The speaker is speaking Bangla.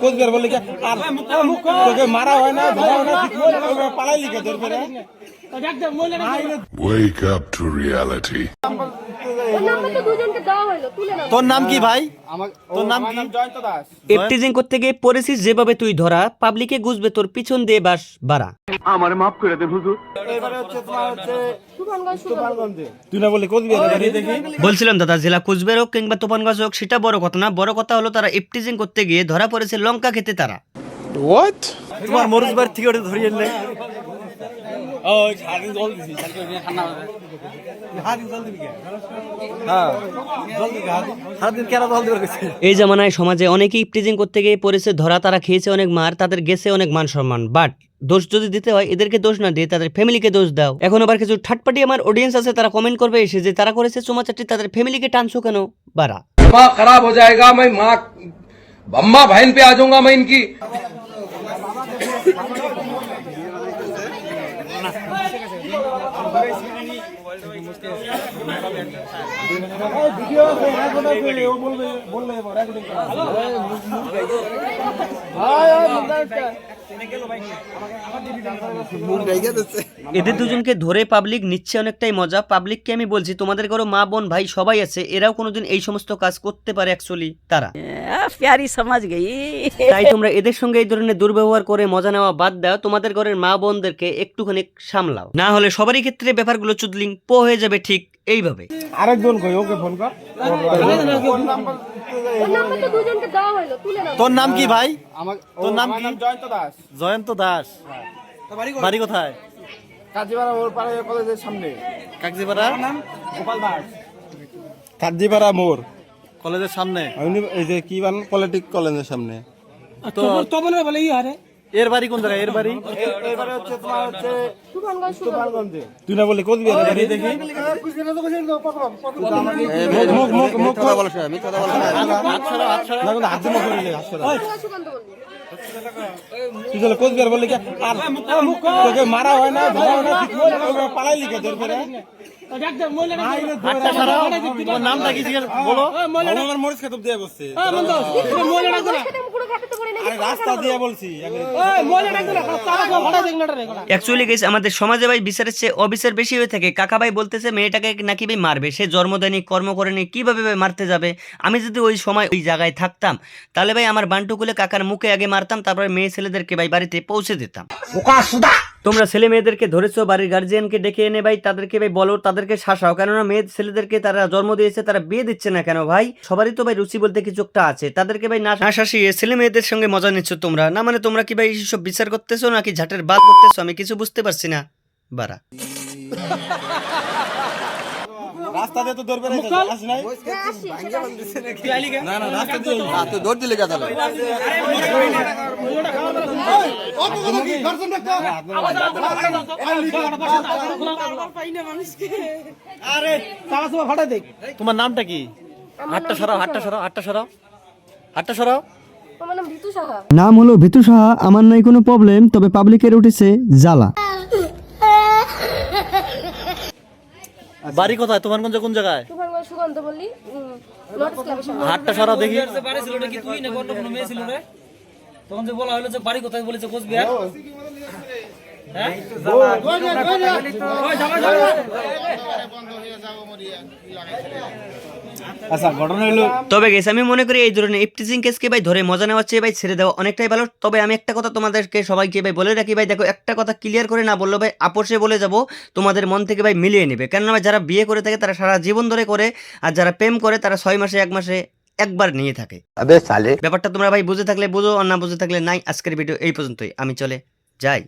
কোচবিহার বললি মারা হয় না পালাই লিখে ধরবে। Wake up to reality. তোর নাম কি ভাই? তোর নাম কি? এফটিজিং করতে গিয়ে পড়েছিস যেভাবে তুই ধরা, পাবলিকে গুজবে তোর পিছন দিয়ে বাস বাড়া। আমার মাফ করে দেন হুজুর। এবারে হচ্ছে তোমার হচ্ছে তুফানগঞ্জে। তুই না বললি কোচবিহার দেখি। বলছিলাম দাদা, জেলা কুচবিহার হোক কিংবা তুফানগঞ্জ হোক সেটা বড় কথা না, বড় কথা হলো তারা এফটিজিং করতে গিয়ে ধরা পড়েছে লঙ্কা খেতে তারা। তোমার মরুজবার থেকে ওটা ধরিয়ে এনে এই জামানায় সমাজে অনেকেই ইফটিজিং করতে গিয়ে পড়েছে ধরা, তারা খেয়েছে অনেক মার, তাদের গেছে অনেক মান সম্মান। বাট দোষ যদি দিতে হয় এদেরকে দোষ না দিয়ে তাদের ফ্যামিলিকে দোষ দাও। এখন আবার কিছু ঠাটপাটি আমার অডিয়েন্স আছে, তারা কমেন্ট করবে এসে যে তারা করেছে চুমাচাটি, তাদের ফ্যামিলিকে টানছো কেন বাড়া। दिमाग खराब हो जाएगा, मैं माँ अम्मा बहन पे आ जाऊंगा मैं इनकी। এদের দুজনকে ধরে পাবলিক নিচ্ছে অনেকটাই মজা। পাবলিককে আমি বলছি, তোমাদের ঘরে মা বোন ভাই সবাই আছে, এরাও কোনোদিন এই সমস্ত কাজ করতে পারে অ্যাকচুয়ালি তারা। প্যারি সমাজ গই। তাই তোমরা এদের সঙ্গে এই ধরনের দুর্ব্যবহার করে মজা নেওয়া বাদ দাও, তোমাদের ঘরের মা বোনদেরকে একটুখানি সামলাও, না হলে সবারই ক্ষেত্রে ব্যাপারগুলো চুদলিং পো হয়ে যাবে ঠিক এইভাবে। আরেকজন কই ওকে ফোন কর। তোর নাম কি ভাই? তোর নাম কি? জয়ন্ত দাস। জয়ন্ত দাস। বাড়ি কোথায়? কাজীপাড়া মোড় পাড়া কলেজের সামনে। কাকজিপাড়া গোপাল দাস। কাজীপাড়া মোড় কলেজের সামনে। এই যে কি বান পলিটিক কলেজের সামনে। তো এর বাড়ি কোন জায়গায়? এর বাড়ি এবারে হচ্ছে তোমার হচ্ছে তুফানগঞ্জে। তুই না বললি কোচবিহার দেখি। মুখ কথা বলছ আমি কথা বলছ না। হাত মুখ করে তুই চলে কোচবিহার বললি কি তোকে মারা হয় না পালাই লিখে ধরবে। তোমার নামটা কি বলো? আমার মরিচ খেতে দিয়ে বসছে রাস্তা দিয়ে বলছি। অ্যাকচুয়ালি গাইস আমাদের সমাজে ভাই বিচারের চেয়ে অবিচার বেশি হয়ে থাকে। কাকা ভাই বলতেছে মেয়েটাকে নাকি ভাই মারবে, সে জন্ম দেয়নি কর্ম করেনি, কিভাবে ভাই মারতে যাবে? আমি যদি ওই সময় ওই জায়গায় থাকতাম তাহলে ভাই আমার বান্টু খুলে কাকার মুখে আগে মারতাম, তারপরে মেয়ে ছেলেদেরকে ভাই বাড়িতে পৌঁছে দিতাম। তোমরা ছেলে মেয়েদেরকে ধরেছো, বাড়ির গার্জিয়ানকে ডেকে এনে ভাই তাদেরকে ভাই বলো, তাদেরকে শাসাও, কেননা মেয়ে ছেলেদেরকে তারা জন্ম দিয়েছে, তারা বিয়ে দিচ্ছে না কেন ভাই? সবারই তো ভাই রুচি বলতে কিছু একটা আছে, তাদেরকে ভাই না শাসিয়ে ছেলে মেয়েদের সঙ্গে মজা নিচ্ছ তোমরা। না মানে তোমরা কি ভাই এইসব বিচার করতেছো নাকি ঝাটের বাদ করতেছো? আমি কিছু বুঝতে পারছি না বারা। রাস্তা দিয়ে তো ধরবে না, আসি নাই না না রাস্তা দিয়ে তো দৌড় দিলে কথা লাগে। আরে তারা ফাটা দেখ। তোমার নামটা কি? হাতটা সরাও, হাতটা সরাও, হাতটা সরাও, হাতটা সরাও। নাম হলো ভিতু সাহা। আমার নাই কোনো প্রবলেম, তবে পাবলিকের উঠেছে জ্বালা। বাড়ি কোথায়? তোমার কোন জায়গায়? হাতটা সরাও দেখি। তখন যে বলা হলো যে বাড়ি কোথায়, বলেছে কোচবিহার। তবে গেছে আমি মনে করি এই ধরনের ইফটিজিং কেসকে ভাই ধরে মজা নেওয়ার চেয়ে ভাই ছেড়ে দেওয়া অনেকটাই ভালো। তবে আমি একটা কথা তোমাদেরকে সবাইকে ভাই বলে রাখি ভাই, দেখো একটা কথা ক্লিয়ার করে না বললো ভাই আপোষে বলে যাব, তোমাদের মন থেকে ভাই মিলিয়ে নেবে। কেননা ভাই যারা বিয়ে করে থাকে তারা সারা জীবন ধরে করে, আর যারা প্রেম করে তারা 6 মাসে 1 মাসে একবার নিয়ে থাকে। ব্যাপারটা তোমরা ভাই বুঝে থাকলে বুঝো, আর না বুঝে থাকলে নাই। আজকের ভিডিও এই পর্যন্তই, আমি চলে যাই।